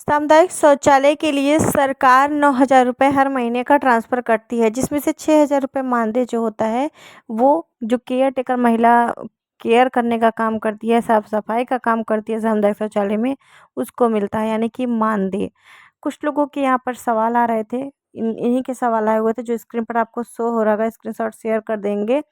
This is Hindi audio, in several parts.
सामुदायिक शौचालय के लिए सरकार 9,000 रुपये हर महीने का ट्रांसफ़र करती है, जिसमें से 6,000 रुपये मानदेय जो होता है, वो जो केयर टेकर महिला केयर करने का काम करती है, साफ-सफाई का काम करती है सामुदायिक शौचालय में, उसको मिलता है, यानी कि मानदेय। कुछ लोगों के यहाँ पर सवाल आ रहे थे, इन्हीं के सवाल आए हुए थे, जो स्क्रीन पर आपको शो हो रहा होगा, स्क्रीनशॉट शेयर कर देंगे।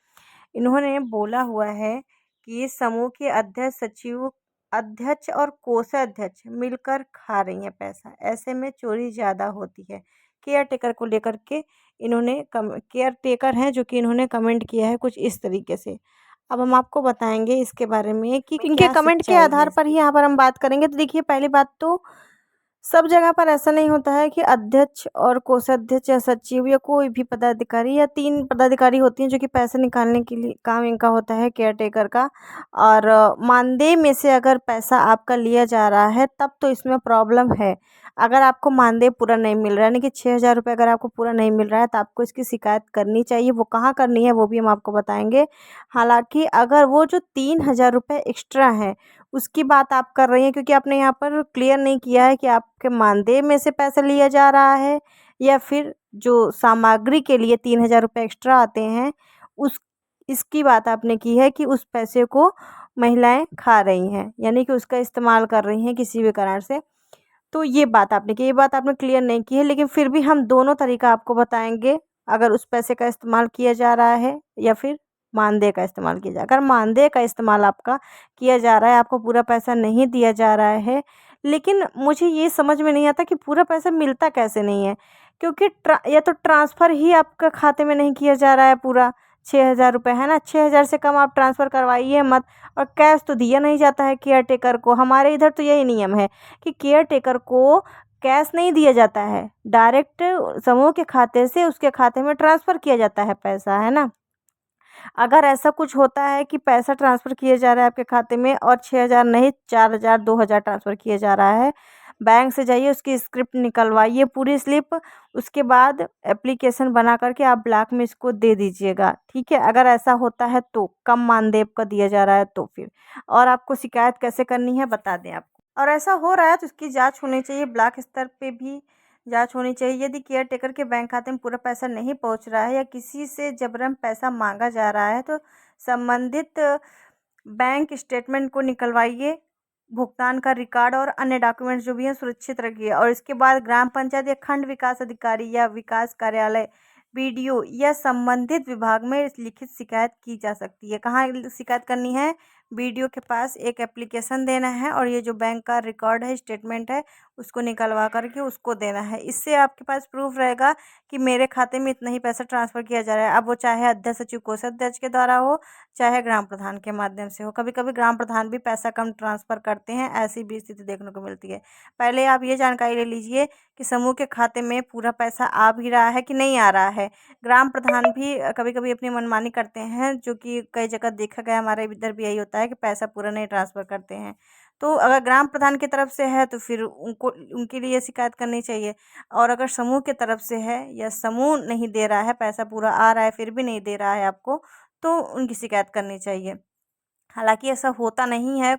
इन्होंने बोला हुआ है कि समूह के अध्यक्ष, सचिव, अध्यक्ष और कोषाध्यक्ष मिलकर खा रही हैं पैसा, ऐसे में चोरी ज़्यादा होती है। केयर टेकर को लेकर के इन्होंने केयर टेकर हैं जो कि इन्होंने कमेंट किया है कुछ इस तरीके से। अब हम आपको बताएंगे इसके बारे में कि इनके क्या कमेंट के सच्चाई है आधार पर ही इसकी। यहाँ पर हम बात करेंगे। तो देखिए, पहली बात तो सब जगह पर ऐसा नहीं होता है कि अध्यक्ष और कोषाध्यक्ष या सचिव या कोई भी पदाधिकारी या 3 पदाधिकारी होती हैं जो कि पैसे निकालने के लिए काम इनका होता है केयर टेकर का। और मानदेय में से अगर पैसा आपका लिया जा रहा है तब तो इसमें प्रॉब्लम है। अगर आपको मानदेय पूरा नहीं मिल रहा है, यानी कि 6,000 रुपये अगर आपको पूरा नहीं मिल रहा है, तो आपको इसकी शिकायत करनी चाहिए। वो कहाँ करनी है वो भी हम आपको बताएंगे। हालांकि अगर वो जो 3,000 रुपये एक्स्ट्रा हैं उसकी बात आप कर रही हैं, क्योंकि आपने यहाँ पर क्लियर नहीं किया है कि आपके मानदेय में से पैसा लिया जा रहा है या फिर जो सामग्री के लिए 3,000 रुपये एक्स्ट्रा आते हैं उस इसकी बात आपने की है कि उस पैसे को महिलाएं खा रही हैं, यानी कि उसका इस्तेमाल कर रही हैं किसी भी कारण से। तो ये बात आपने की, ये बात आपने क्लियर नहीं की है, लेकिन फिर भी हम दोनों तरीका आपको बताएंगे। अगर उस पैसे का इस्तेमाल किया जा रहा है या फिर मानदेय का इस्तेमाल किया जाए। अगर मानदेय का इस्तेमाल आपका किया जा रहा है, आपको पूरा पैसा नहीं दिया जा रहा है, लेकिन मुझे ये समझ में नहीं आता कि पूरा पैसा मिलता कैसे नहीं है, क्योंकि या तो ट्रांसफ़र ही आपका खाते में नहीं किया जा रहा है पूरा 6,000 रुपये, है ना। 6,000 से कम आप ट्रांसफ़र करवाइए मत। और कैश तो दिया नहीं जाता है केयर टेकर को। हमारे इधर तो यही नियम है कि केयर टेकर को कैश नहीं दिया जाता है, डायरेक्ट समूह के खाते से उसके खाते में ट्रांसफ़र किया जाता है पैसा, है ना। अगर ऐसा कुछ होता है कि पैसा ट्रांसफ़र किया जा रहा है आपके खाते में और 6,000 नहीं 4,000 2,000 ट्रांसफ़र किया जा रहा है, बैंक से जाइए, उसकी स्क्रिप्ट निकलवाइए पूरी स्लिप, उसके बाद एप्लीकेशन बना करके आप ब्लॉक में इसको दे दीजिएगा, ठीक है। अगर ऐसा होता है तो कम मानदेय का दिया जा रहा है तो फिर, और आपको शिकायत कैसे करनी है बता दें आपको। और ऐसा हो रहा है तो इसकी जांच होनी चाहिए, ब्लॉक स्तर पे भी जांच होनी चाहिए। यदि केयर टेकर के बैंक खाते में पूरा पैसा नहीं पहुंच रहा है या किसी से जबरन पैसा मांगा जा रहा है, तो संबंधित बैंक स्टेटमेंट को निकलवाइए, भुगतान का रिकॉर्ड और अन्य डॉक्यूमेंट्स जो भी हैं सुरक्षित रखिए। और इसके बाद ग्राम पंचायत या खंड विकास अधिकारी या विकास कार्यालय, बीडीओ या संबंधित विभाग में लिखित शिकायत की जा सकती है। कहाँ शिकायत करनी है? बीडीओ के पास एक एप्लीकेशन देना है और ये जो बैंक का रिकॉर्ड है, स्टेटमेंट है, उसको निकलवा करके उसको देना है। इससे आपके पास प्रूफ रहेगा कि मेरे खाते में इतना ही पैसा ट्रांसफ़र किया जा रहा है। अब वो चाहे अध्यक्ष, सचिव, कोषाध्यक्ष के द्वारा हो, चाहे ग्राम प्रधान के माध्यम से हो। कभी कभी ग्राम प्रधान भी पैसा कम ट्रांसफ़र करते हैं, ऐसी भी स्थिति देखने को मिलती है। पहले आप ये जानकारी ले लीजिए कि समूह के खाते में पूरा पैसा आ भी रहा है कि नहीं आ रहा है। ग्राम प्रधान भी कभी कभी अपनी मनमानी करते हैं, जो कि कई जगह देखा गया, हमारे इधर भी यही होता है कि पैसा पूरा नहीं ट्रांसफ़र करते हैं। तो अगर ग्राम प्रधान की तरफ से है तो फिर उनको, उनके लिए शिकायत करनी चाहिए। और अगर समूह की तरफ से है या समूह नहीं दे रहा है, पैसा पूरा आ रहा है फिर भी नहीं दे रहा है आपको, तो उनकी शिकायत करनी चाहिए। हालाँकि ऐसा होता नहीं है,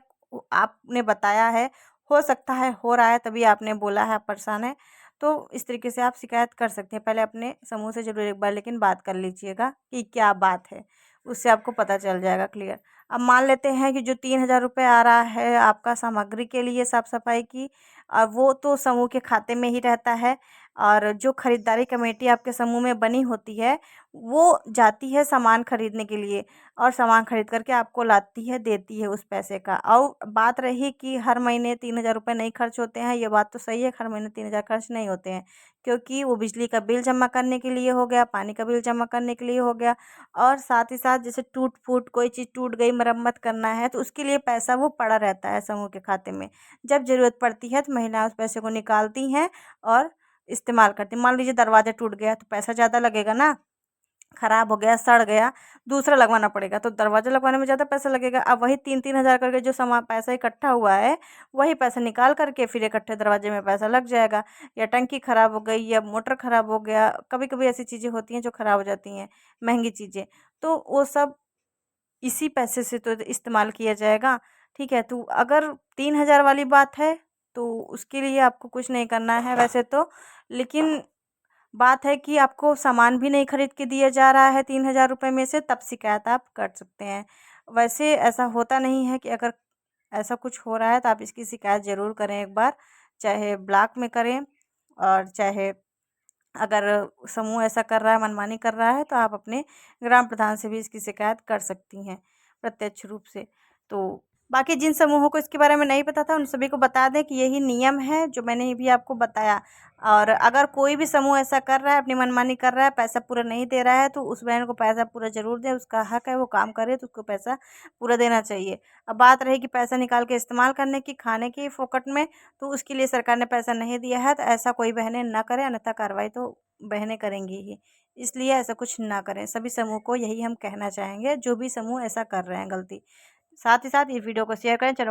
आपने बताया है, हो सकता है हो रहा है तभी आपने बोला है आप परेशान हैं। तो इस तरीके से आप शिकायत कर सकते हैं। पहले अपने समूह से ज़रूर एक बार लेकिन बात कर लीजिएगा कि क्या बात है, उससे आपको पता चल जाएगा क्लियर। अब मान लेते हैं कि जो 3,000 रुपये आ रहा है आपका सामग्री के लिए साफ-सफाई की, वो तो समूह के खाते में ही रहता है। और जो खरीदारी कमेटी आपके समूह में बनी होती है, वो जाती है सामान खरीदने के लिए और सामान खरीद करके आपको लाती है, देती है उस पैसे का। और बात रही कि हर महीने 3,000 रुपये नहीं खर्च होते हैं, ये बात तो सही है, हर महीने 3,000 खर्च नहीं होते हैं, क्योंकि वो बिजली का बिल जमा करने के लिए हो गया, पानी का बिल जमा करने के लिए हो गया, और साथ ही साथ जैसे टूट-फूट कोई चीज़ टूट गई, मरम्मत करना है, तो उसके लिए पैसा वो पड़ा रहता है समूह के खाते में। जब ज़रूरत पड़ती है तो महिलाएँ उस पैसे को निकालती हैं और इस्तेमाल करती हैं। मान लीजिए दरवाज़ा टूट गया तो पैसा ज़्यादा लगेगा ना, खराब हो गया, सड़ गया, दूसरा लगवाना पड़ेगा, तो दरवाज़ा लगवाने में ज़्यादा पैसा लगेगा। अब वही 3-3 हज़ार करके जो पैसा इकट्ठा हुआ है, वही पैसा निकाल करके फिर इकट्ठे दरवाजे में पैसा लग जाएगा। या टंकी खराब हो गई या मोटर खराब हो गया, कभी-कभी ऐसी चीज़ें होती हैं जो खराब हो जाती हैं, महँगी चीज़ें, तो वो सब इसी पैसे से तो इस्तेमाल किया जाएगा, ठीक है। तो अगर 3,000 वाली बात है तो उसके लिए आपको कुछ नहीं करना है वैसे तो। लेकिन बात है कि आपको सामान भी नहीं खरीद के दिया जा रहा है 3,000 रुपये में से, तब शिकायत आप कर सकते हैं। वैसे ऐसा होता नहीं है कि अगर ऐसा कुछ हो रहा है तो आप इसकी शिकायत ज़रूर करें एक बार, चाहे ब्लॉक में करें और चाहे अगर समूह ऐसा कर रहा है, मनमानी कर रहा है, तो आप अपने ग्राम प्रधान से भी इसकी शिकायत कर सकती हैं प्रत्यक्ष रूप से। तो बाकी जिन समूहों को इसके बारे में नहीं पता था उन सभी को बता दें कि यही नियम है जो मैंने भी आपको बताया। और अगर कोई भी समूह ऐसा कर रहा है, अपनी मनमानी कर रहा है, पैसा पूरा नहीं दे रहा है, तो उस बहन को पैसा पूरा ज़रूर दें। उसका हक है, वो काम करे तो उसको पैसा पूरा देना चाहिए। अब बात रही कि पैसा निकाल के इस्तेमाल करने की, खाने की फ़ोकट में, तो उसके लिए सरकार ने पैसा नहीं दिया है, तो ऐसा कोई बहनें ना करें, अन्यथा कार्रवाई तो बहनें करेंगी ही। इसलिए ऐसा कुछ ना करें। सभी समूह को यही हम कहना चाहेंगे, जो भी समूह ऐसा कर रहे हैं गलती। साथ ही साथ इस वीडियो को शेयर करें। चलो।